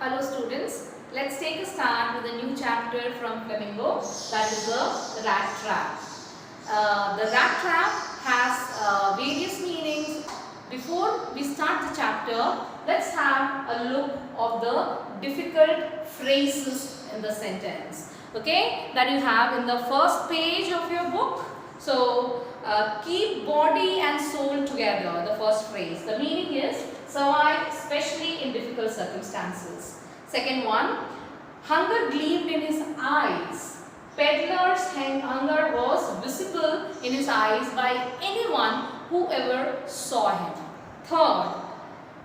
Hello students, let's take a start with a new chapter from Flamingo, that is the rat trap. The rat trap has various meanings. Before we start the chapter, let's have a look of the difficult phrases in the sentence. Okay, that you have in the first page of your book. So, keep body and soul together, the first phrase. The meaning is survive especially in difficult circumstances. Second one, hunger gleamed in his eyes. Peddler's hunger was visible in his eyes by anyone who ever saw him. Third,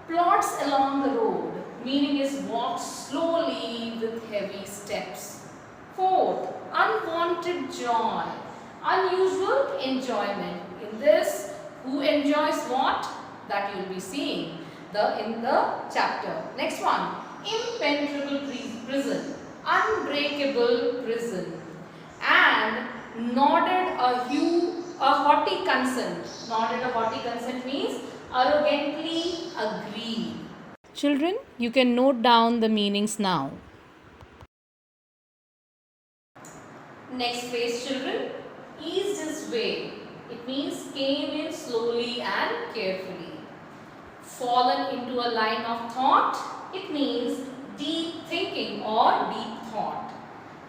plods along the road, meaning is walks slowly with heavy steps. Fourth, unwanted joy, unusual enjoyment. In this, who enjoys what? That you will be seeing in the chapter. Next one, impenetrable prison, unbreakable prison, and nodded a haughty consent. Nodded a haughty consent means arrogantly agreed. Children, you can note down the meanings now. Next phrase, children. Eased his way. It means came in slowly and carefully. Fallen into a line of thought. It means deep thinking or deep thought.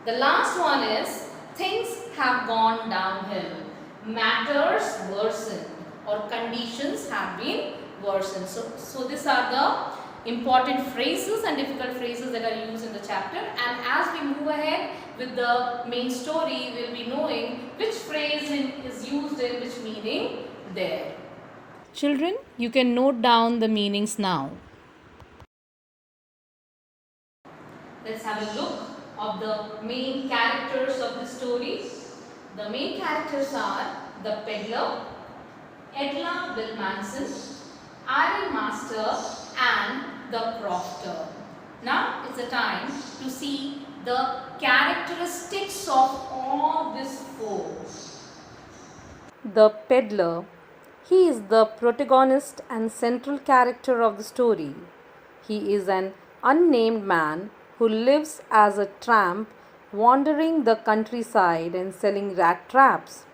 The last one is things have gone downhill. Matters worsened or conditions have been worsened. So these are the important phrases and difficult phrases that are used in the chapter, and as we move ahead with the main story, we will be knowing which phrase is used in which meaning there. Children, you can note down the meanings now. Let's have a look of the main characters of the story. The main characters are the peddler, Edla Wilmanson, Iron Master, and the crofter. Now it's the time to see the characteristics of all these four. The peddler. He is the protagonist and central character of the story. He is an unnamed man who lives as a tramp wandering the countryside and selling rat traps.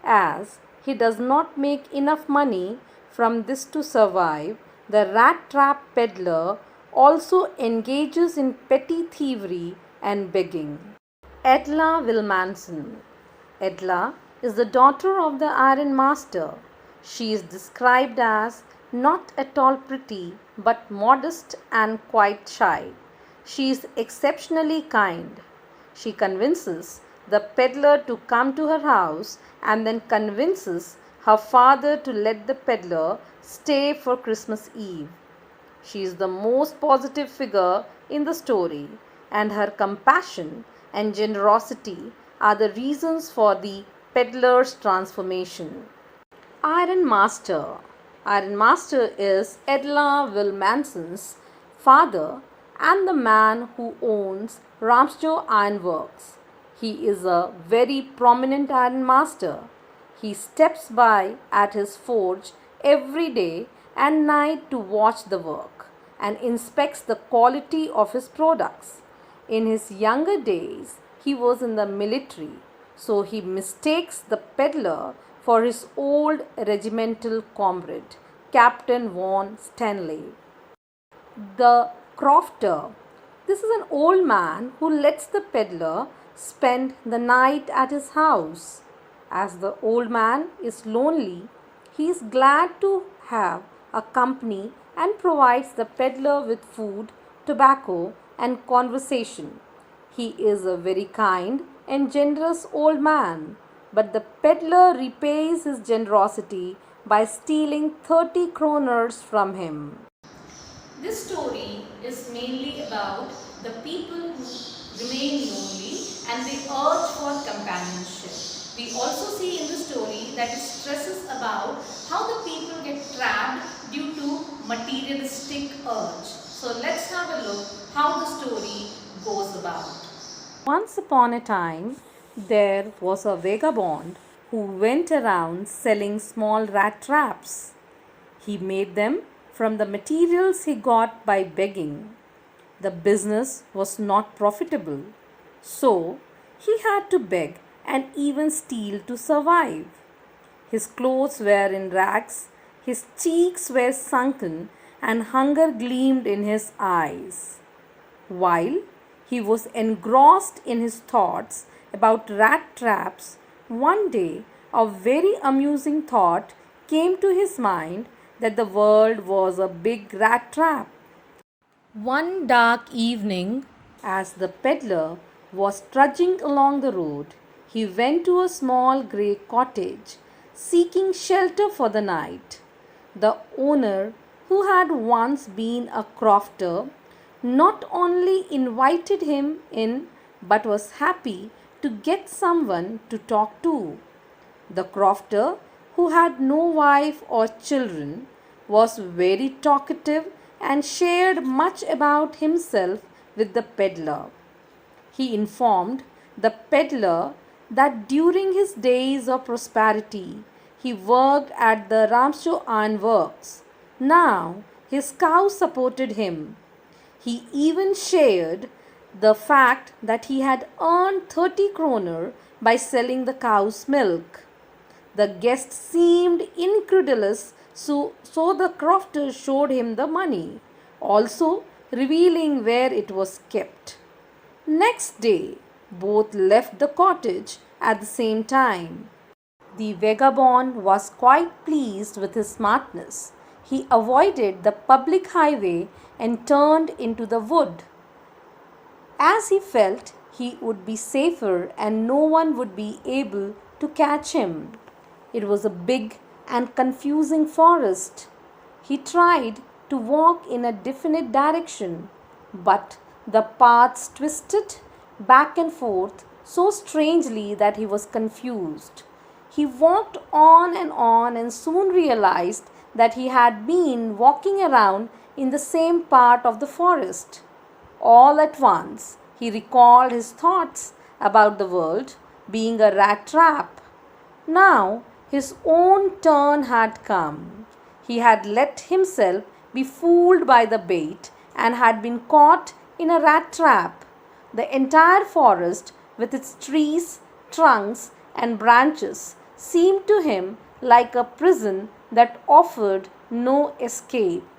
As he does not make enough money from this to survive, the rat trap peddler also engages in petty thievery and begging. Edla Wilmanson. Edla is the daughter of the Iron Master. She is described as not at all pretty but modest and quite shy. She is exceptionally kind. She convinces the peddler to come to her house and then convinces her father to let the peddler stay for Christmas Eve. She is the most positive figure in the story, and her compassion and generosity are the reasons for the peddler's transformation. Iron Master. Iron Master is Edla Wilmanson's father and the man who owns Ramsjo Iron Works. He is a very prominent iron master. He steps by at his forge every day and night to watch the work and inspects the quality of his products. In his younger days, he was in the military, so he mistakes the peddler for his old regimental comrade, Captain Von Stanley. The crofter. This is an old man who lets the peddler spend the night at his house. As the old man is lonely, he is glad to have a company and provides the peddler with food, tobacco, and conversation. He is a very kind and generous old man, but the peddler repays his generosity by stealing 30 kroners from him. This story is mainly about the people who remain lonely and they urge for companionship. We also see in the story that it stresses about how the people get trapped due to materialistic urge. So let's have a look how the story goes about. Once upon a time, there was a vagabond who went around selling small rat traps. He made them from the materials he got by begging. The business was not profitable, so he had to beg and even steal to survive. His clothes were in rags, his cheeks were sunken, and hunger gleamed in his eyes. While he was engrossed in his thoughts about rat traps, one day a very amusing thought came to his mind that the world was a big rat trap. One dark evening, as the peddler was trudging along the road, he went to a small grey cottage, seeking shelter for the night. The owner, who had once been a crofter, not only invited him in but was happy to get someone to talk to. The crofter, who had no wife or children, was very talkative and shared much about himself with the peddler. He informed the peddler that during his days of prosperity he worked at the Ramshaw Iron Works. Now his cow supported him. He even shared the fact that he had earned 30 kroner by selling the cow's milk. The guest seemed incredulous, so the crofter showed him the money, also revealing where it was kept. Next day, both left the cottage at the same time. The vagabond was quite pleased with his smartness. He avoided the public highway and turned into the wood, as he felt he would be safer and no one would be able to catch him. It was a big and confusing forest. He tried to walk in a definite direction, but the paths twisted back and forth so strangely that he was confused. He walked on and soon realized that he had been walking around in the same part of the forest. All at once, he recalled his thoughts about the world being a rat trap. Now, his own turn had come. He had let himself be fooled by the bait and had been caught in a rat trap. The entire forest, with its trees, trunks, and branches, seemed to him like a prison that offered no escape.